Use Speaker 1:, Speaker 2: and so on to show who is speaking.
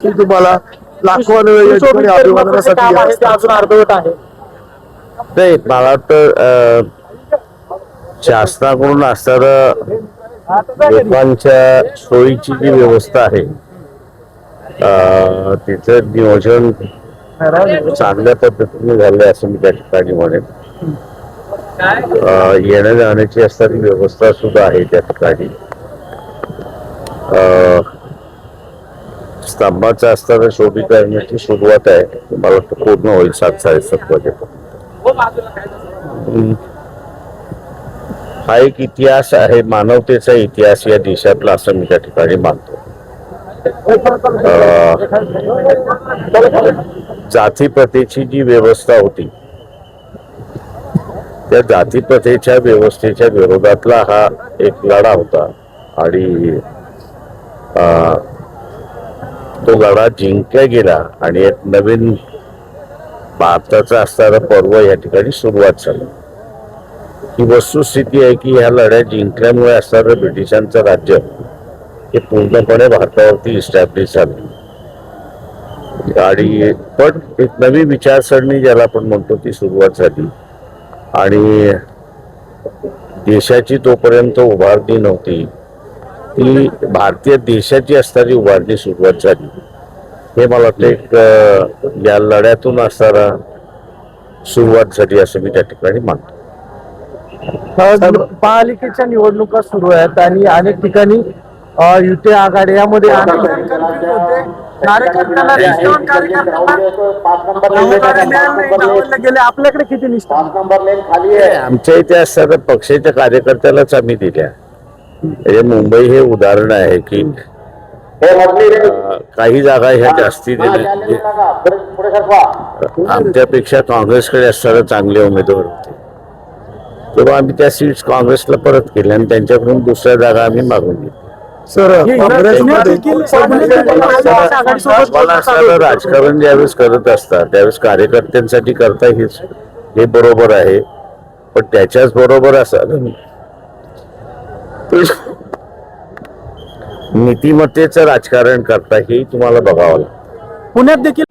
Speaker 1: देखील तुम्हाला लाखोने या ठिकाणी अभिवादनासाठी
Speaker 2: काम आहे
Speaker 1: येत
Speaker 2: ते
Speaker 1: असतात.
Speaker 2: अजून अर्धवट आहे.
Speaker 3: नाही, मला वाटतं शासनाकडून असणारं लोकांच्या सोयीची जी व्यवस्था आहे तिचं नियोजन चांगल्या पद्धतीने झालंय असं मी त्या ठिकाणी म्हणेन. येण्या जाण्याची असणारी व्यवस्था सुद्धा आहे त्या ठिकाणी. स्तंभाचा असताना शोभीकरणाची सुरुवात आहे, मला वाटतं पूर्ण होईल 7-7:30 वाजेपर्यंत. हा एक इतिहास आहे, मानवतेचा इतिहास या देशातला असं मी त्या ठिकाणी मानतो. जातीप्रथेची जी व्यवस्था होती त्या जातीप्रथेच्या व्यवस्थेच्या विरोधातला हा एक लढा होता आणि तो लढा जिंकला गेला आणि एक नवीन भारताचा असणारा पर्व या ठिकाणी सुरुवात झाली. ही वस्तुस्थिती आहे की ह्या लढ्या जिंकल्यामुळे असणारं ब्रिटिशांचं राज्य हे पूर्णपणे भारतावरती इस्टॅब्लिश झालं आणि पण एक नवी विचारसरणी ज्याला आपण म्हणतो ती सुरुवात झाली आणि देशाची तोपर्यंत उभारणी नव्हती, ती भारतीय देशाची असणारी उभारणी सुरुवात झाली. हे मला वाटतं एक या लढ्यातून असणारा सुरुवात झाली असं मी त्या ठिकाणी मानतो.
Speaker 1: महापालिकेच्या निवडणुका सुरू आहेत आणि अनेक ठिकाणी युती आघाडी यामध्ये गेले. आपल्याकडे किती निष्ठा?
Speaker 3: आमच्या इथे असणाऱ्या पक्षाच्या कार्यकर्त्यालाच आम्ही दिल्या. म्हणजे मुंबई हे उदाहरण आहे की काही जागा ह्या जास्ती दिल्या, आमच्यापेक्षा काँग्रेसकडे असणारे चांगले उमेदवार होते तेव्हा आम्ही त्या सीट्स काँग्रेसला परत केल्या आणि त्यांच्याकडून दुसऱ्या जागा आम्ही मागून घेतल्या.
Speaker 1: सर,
Speaker 3: राजकारण ज्यावेळेस करत असतात त्यावेळेस कार्यकर्त्यांसाठी करता हे बरोबर आहे, पण त्याच्याच बरोबर असं नीतिमत्तेचं राजकारण करता हे तुम्हाला बघावं लागतं.
Speaker 2: पुण्यात देखील